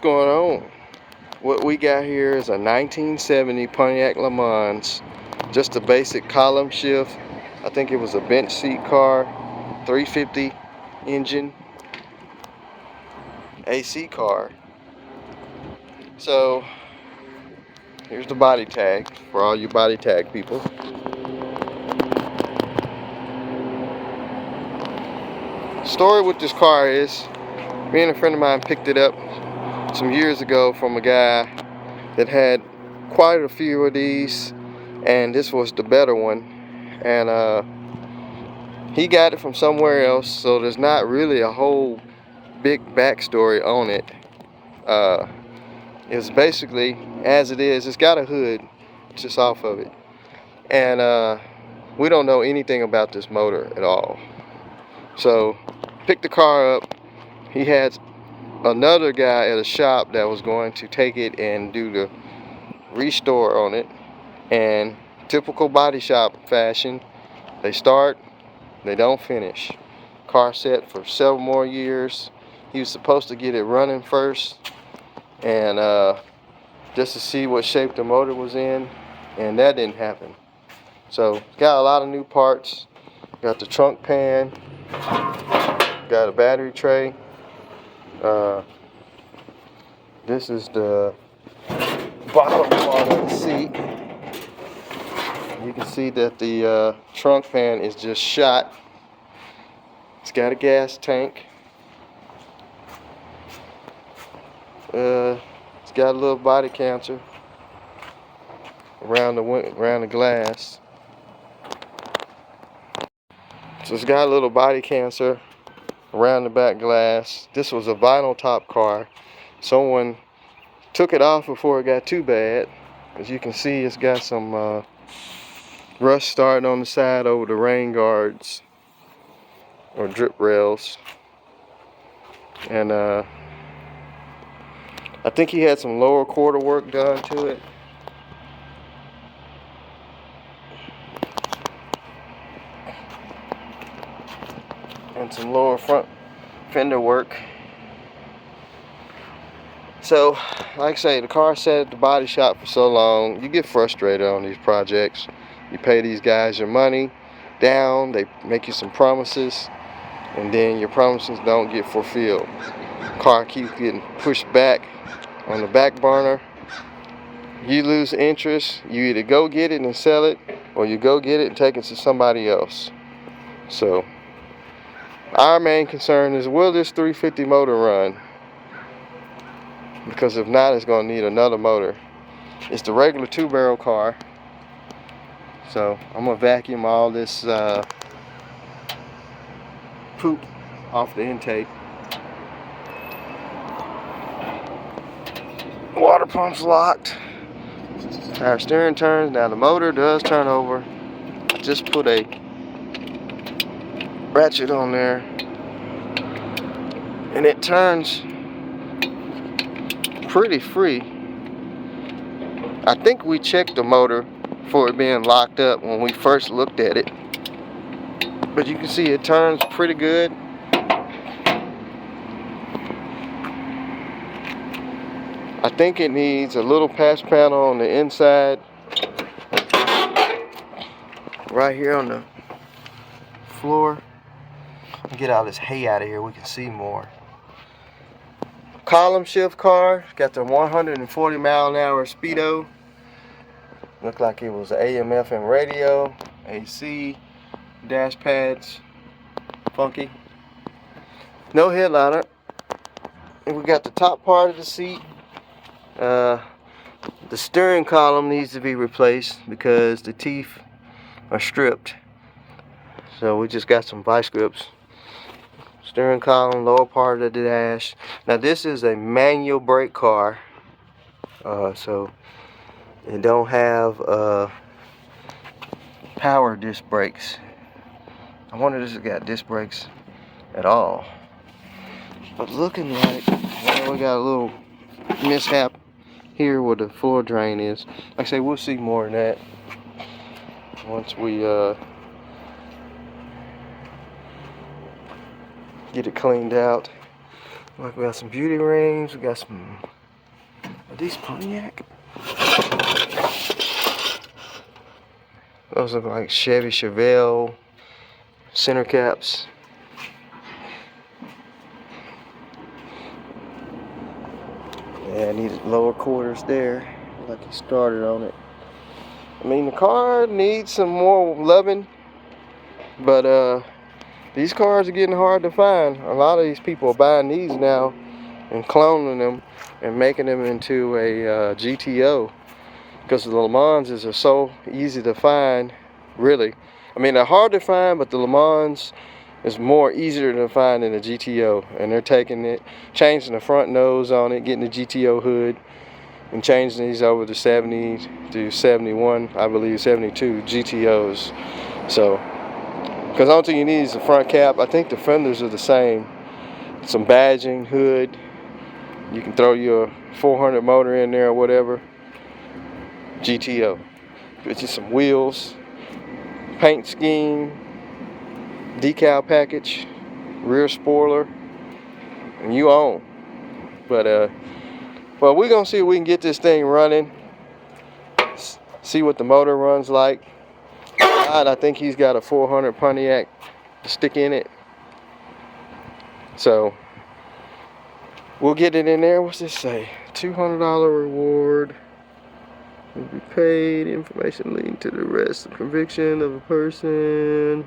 going on? What we got here is a 1970 Pontiac Lemans, just a basic column shift. I think it was a bench seat car, 350 engine, AC car. So here's the body tag for all you body tag people. Story with this car is, me and a friend of mine picked it up some years ago from a guy that had quite a few of these, and this was the better one. And he got it from somewhere else, so there's not really a whole big backstory on it. It's basically as it is. It's got a hood just off of it, and we don't know anything about this motor at all. So picked the car up. He had another guy at a shop that was going to take it and do the restore on it, and typical body shop fashion, they start, they don't finish. Car set for several more years. He was supposed to get it running first, and just to see what shape the motor was in, and that didn't happen. So got a lot of new parts. Got the trunk pan, got a battery tray. This is the bottom part of the seat. You can see that the trunk pan is just shot. It's got a gas tank. It's got a little body cancer around the glass. So it's got a little body cancer around the back glass. This was a vinyl top car. Someone took it off before it got too bad. As you can see, it's got some rust starting on the side over the rain guards or drip rails. And I think he had some lower quarter work done to it. And some lower front fender work. So, like I say, the car sat at the body shop for so long, you get frustrated on these projects. You pay these guys your money down, they make you some promises, and then your promises don't get fulfilled. Car keeps getting pushed back on the back burner. You lose interest. You either go get it and sell it, or you go get it and take it to somebody else. So our main concern is, will this 350 motor run? Because if not, it's going to need another motor. It's the regular 2-barrel car. So I'm going to vacuum all this poop off the intake. Water pump's locked. Our steering turns. Now the motor does turn over. I just put a ratchet on there, and it turns pretty free. I think we checked the motor for it being locked up when we first looked at it, but you can see it turns pretty good. I think it needs a little patch panel on the inside, right here on the floor. Get all this hay out of here, we can see more. Column shift car, got the 140 mile an hour speedo. Looked like it was an AM FM radio, AC, dash pads, funky. No headliner. And we got the top part of the seat. The steering column needs to be replaced because the teeth are stripped. So we just got some vice grips. Steering column, lower part of the dash. Now this is a manual brake car, so it don't have power disc brakes. I wonder if it's got disc brakes at all. But looking like, well, we got a little mishap here where the floor drain is. Like I say, we'll see more than that once we get it cleaned out. Like, we got some beauty rings, we got some Are these Pontiac? Those look like Chevy Chevelle center caps. Yeah, I needed lower quarters there. Like he started on it. I mean, the car needs some more loving, but these cars are getting hard to find. A lot of these people are buying these now and cloning them and making them into a GTO, because the Lemans are so easy to find, really. I mean, they're hard to find, but the Lemans is more easier to find than the GTO. And they're taking it, changing the front nose on it, getting the GTO hood, and changing these over to 70 to 71, I believe 72 GTOs. So, because the only thing you need is the front cap. I think the fenders are the same. Some badging, hood. You can throw your 400 motor in there or whatever. GTO. Get you some wheels, paint scheme, decal package, rear spoiler, and you own. But well, we're gonna see if we can get this thing running. See what the motor runs like. I think he's got a 400 Pontiac stick in it. So we'll get it in there. What's this say? $200 reward will be paid. Information leading to the arrest and conviction of a person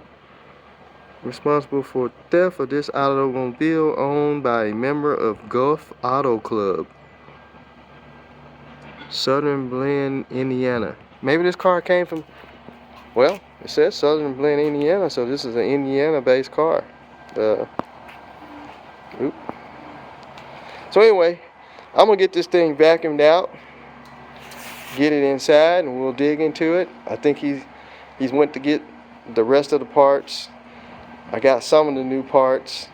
responsible for theft of this automobile owned by a member of Gulf Auto Club, Southern Bend, Indiana. Maybe this car came from, well, it says Southern Bend, Indiana, so this is an Indiana-based car. So anyway, I'm gonna get this thing vacuumed out, get it inside, and we'll dig into it. I think he's went to get the rest of the parts. I got some of the new parts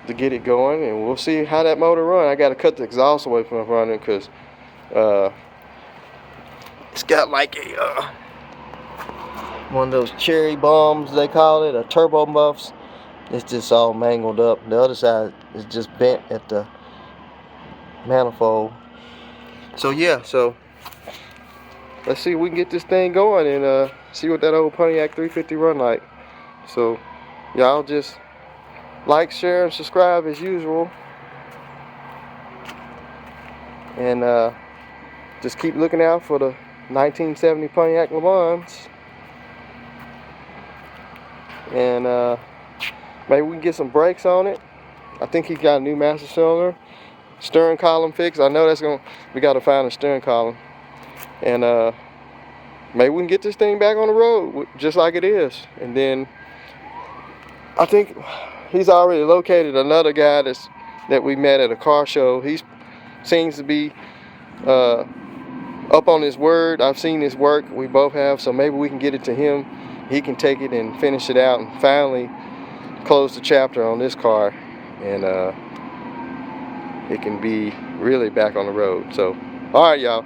to get it going, and we'll see how that motor runs. I got to cut the exhaust away from running because it's got like a one of those cherry bombs they call it, a turbo muffs. It's just all mangled up. The other side is just bent at the manifold. So yeah, so let's see if we can get this thing going and see what that old Pontiac 350 run like. So y'all just like, share, and subscribe as usual, and just keep looking out for the 1970 Pontiac Lemans, and maybe we can get some brakes on it. I think he's got a new master cylinder, steering column fix. I know we got to find a steering column, and maybe we can get this thing back on the road just like it is. And then I think he's already located another guy that we met at a car show. He seems to be up on his word. I've seen his work. We both have, so maybe we can get it to him. He can take it and finish it out and finally close the chapter on this car, and it can be really back on the road. So, all right, y'all.